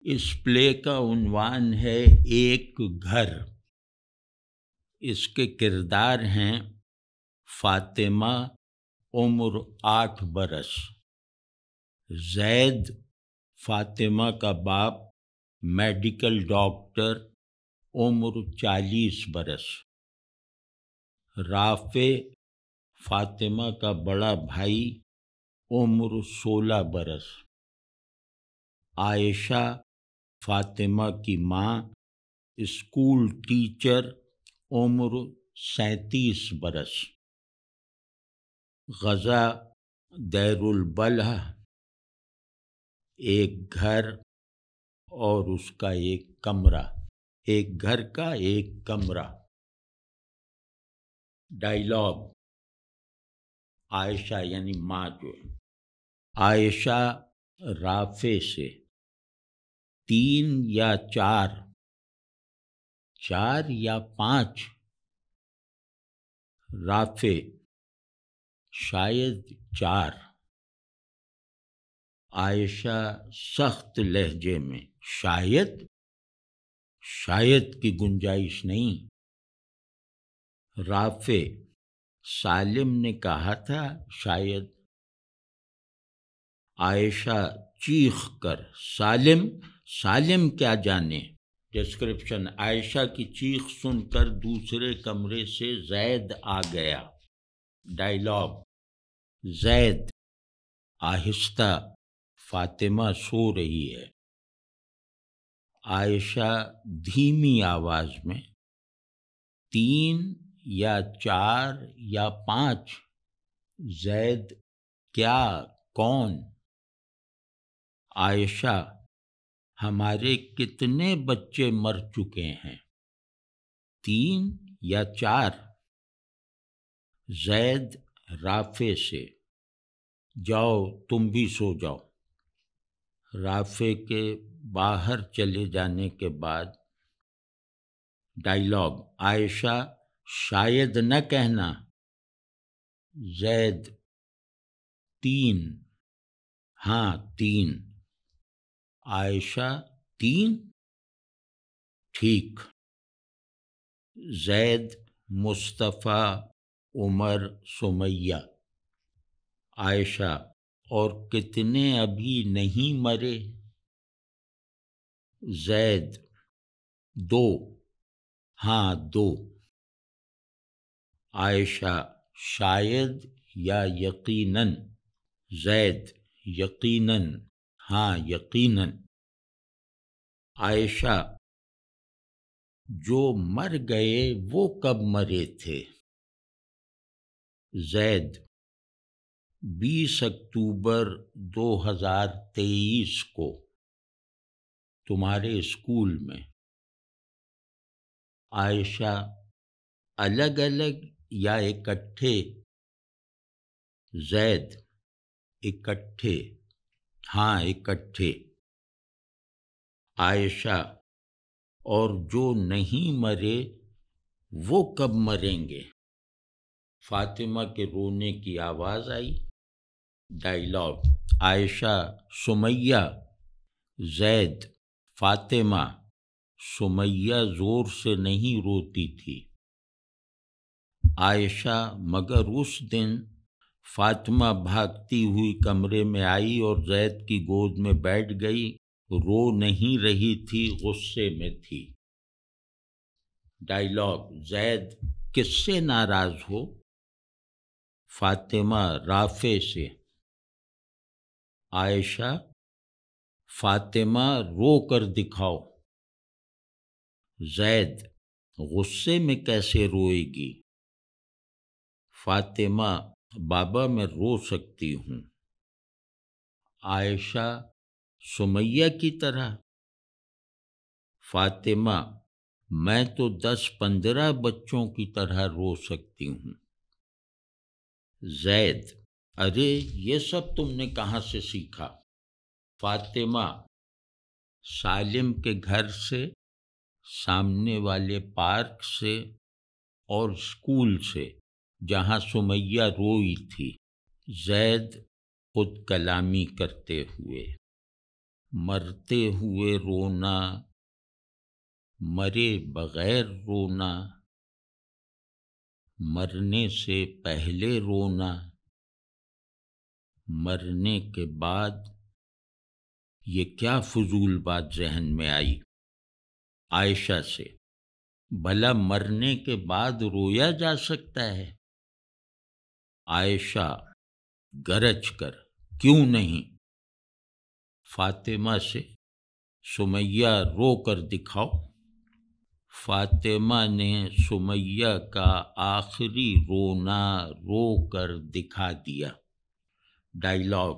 اس پلے کا عنوان ہے ایک گھر۔ اس کے کردار ہیں فاطمہ عمر 8 برس، زید فاطمہ کا باپ میڈیکل ڈاکٹر عمر 40 برس، رافع فاطمہ کا بڑا بھائی عمر 16 برس، عائشہ فاطمہ کی ماں اسکول ٹیچر عمر 37 برس، غزہ دیر البلح ایک گھر اور اس کا ایک کمرہ، ایک گھر کا ایک کمرہ۔ ڈائیلاگ عائشہ یعنی ماں جو ہے، عائشہ رافع سے 3 یا 4 یا 5، رافع شاید 4، عائشہ سخت لہجے میں شاید کی گنجائش نہیں۔ رافع سالم نے کہا تھا شاید، عائشہ چیخ کر سالم کیا جانے۔ ڈسکرپشن: عائشہ کی چیخ سن کر دوسرے کمرے سے زید آ گیا۔ ڈائیلاگ زید آہستہ، فاطمہ سو رہی ہے۔ عائشہ دھیمی آواز میں 3 یا 4 یا 5، زید کیا، کون؟ عائشہ ہمارے کتنے بچے مر چکے ہیں؟ 3 یا 4۔ زید رافع سے جاؤ تم بھی سو جاؤ۔ رافع کے باہر چلے جانے کے بعد ڈائیلاگ عائشہ شاید نہ کہنا، زید 3، ہاں 3، عائشہ 3، ٹھیک۔ زید مصطفیٰ عمر سمیہ، عائشہ اور کتنے ابھی نہیں مرے؟ زید 2، ہاں 2، عائشہ شاید یا یقیناً، زید یقیناً، ہاں یقیناً، عائشہ جو مر گئے وہ کب مرے تھے؟ زید 20 اکتوبر 2023 کو تمہارے اسکول میں۔ عائشہ الگ الگ یا اکٹھے؟ زید اکٹھے، ہاں اکٹھے، عائشہ اور جو نہیں مرے وہ کب مریں گے؟ فاطمہ کے رونے کی آواز آئی۔ ڈائیلاگ عائشہ سمیہ، زید فاطمہ، سمیہ زور سے نہیں روتی تھی۔ عائشہ مگر اس دن فاطمہ بھاگتی ہوئی کمرے میں آئی اور زید کی گود میں بیٹھ گئی، رو نہیں رہی تھی، غصے میں تھی۔ ڈائیلاگ زید کس سے ناراض ہو؟ فاطمہ رافع سے، عائشہ فاطمہ رو کر دکھاؤ۔ زید غصے میں کیسے روئے گی؟ فاطمہ بابا میں رو سکتی ہوں۔ عائشہ سمیہ کی طرح؟ فاطمہ میں تو 10-15 بچوں کی طرح رو سکتی ہوں۔ زید ارے یہ سب تم نے کہاں سے سیکھا؟ فاطمہ سالم کے گھر سے، سامنے والے پارک سے اور اسکول سے جہاں سمیہ روئی تھی۔ زید خود کلامی کرتے ہوئے۔ مرتے ہوئے رونا، مرے بغیر رونا، مرنے سے پہلے رونا، مرنے کے بعد، یہ کیا فضول بات ذہن میں آئی عائشہ سے؟ بھلا مرنے کے بعد رویا جا سکتا ہے؟ عائشہ گرج کر، کیوں نہیں؟ فاطمہ سے، سمیہ رو کر دکھاؤ۔ فاطمہ نے سمیہ کا آخری رونا رو کر دکھا دیا۔ ڈائیلاگ: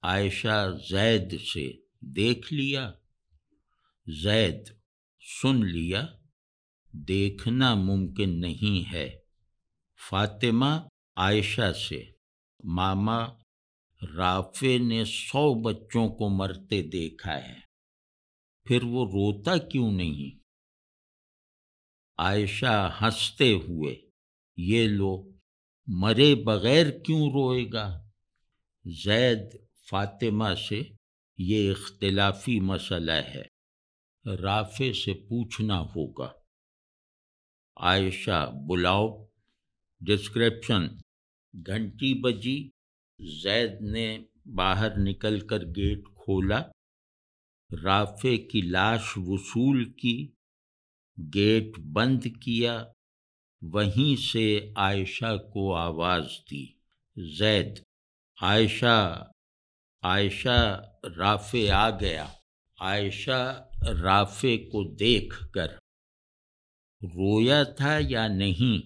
عائشہ زید سے، دیکھ لیا؟ زید: سن لیا، دیکھنا ممکن نہیں ہے۔ فاطمہ عائشہ سے، ماما رافع نے 100 بچوں کو مرتے دیکھا ہے، پھر وہ روتا کیوں نہیں؟ عائشہ ہنستے ہوئے، یہ لو، مرے بغیر کیوں روئے گا؟ زید فاطمہ سے، یہ اختلافی مسئلہ ہے، رافع سے پوچھنا ہوگا۔ عائشہ: بلاؤ۔ ڈسکرپشن: گھنٹی بجی، زید نے باہر نکل کر گیٹ کھولا، رافع کی لاش وصول کی، گیٹ بند کیا، وہیں سے عائشہ کو آواز دی۔ زید: عائشہ، عائشہ، رافع آ گیا۔ عائشہ رافع کو دیکھ کر، رویا تھا یا نہیں؟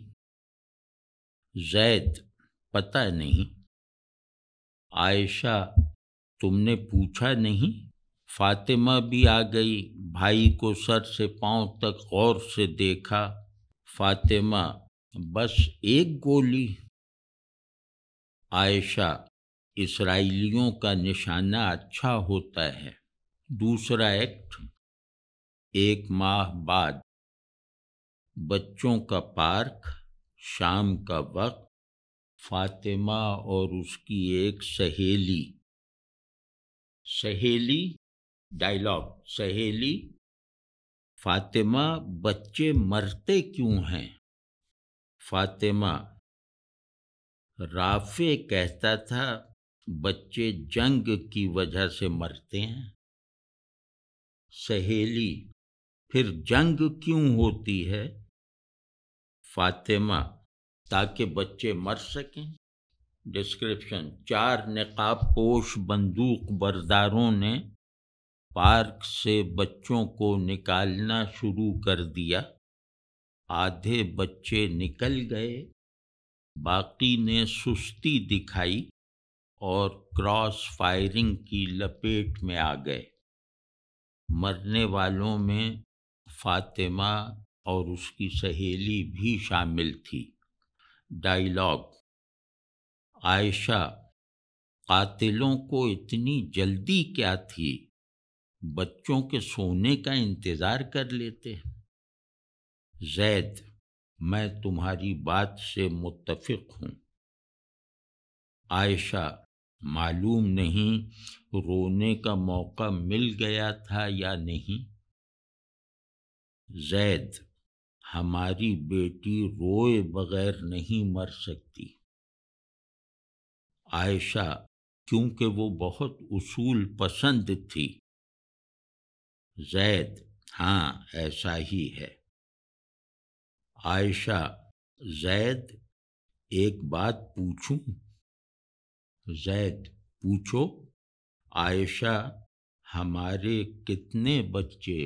زید: پتہ نہیں۔ عائشہ: تم نے پوچھا نہیں؟ فاطمہ بھی آ گئی، بھائی کو سر سے پاؤں تک غور سے دیکھا۔ فاطمہ: بس ایک گولی؟ عائشہ: اسرائیلیوں کا نشانہ اچھا ہوتا ہے۔ دوسرا ایکٹ: 1 ماہ بعد، بچوں کا پارک، شام کا وقت، فاطمہ اور اس کی ایک سہیلی۔ سہیلی، ڈائیلاگ: سہیلی: فاطمہ، بچے مرتے کیوں ہیں؟ فاطمہ: رافع کہتا تھا بچے جنگ کی وجہ سے مرتے ہیں۔ سہیلی: پھر جنگ کیوں ہوتی ہے؟ فاطمہ: تاکہ بچے مر سکیں۔ ڈسکرپشن: 4 نقاب پوش بندوق برداروں نے پارک سے بچوں کو نکالنا شروع کر دیا۔ آدھے بچے نکل گئے، باقی نے سستی دکھائی اور کراس فائرنگ کی لپیٹ میں آ گئے۔ مرنے والوں میں فاطمہ اور اس کی سہیلی بھی شامل تھی۔ ڈائیلاگ: عائشہ: قاتلوں کو اتنی جلدی کیا تھی، بچوں کے سونے کا انتظار کر لیتے۔ زید: میں تمہاری بات سے متفق ہوں۔ عائشہ: معلوم نہیں رونے کا موقع مل گیا تھا یا نہیں۔ زید: ہماری بیٹی روئے بغیر نہیں مر سکتی۔ عائشہ: کیونکہ وہ بہت اصول پسند تھی۔ زید: ہاں، ایسا ہی ہے۔ عائشہ: زید، ایک بات پوچھوں؟ زید: پوچھو۔ عائشہ: ہمارے کتنے بچے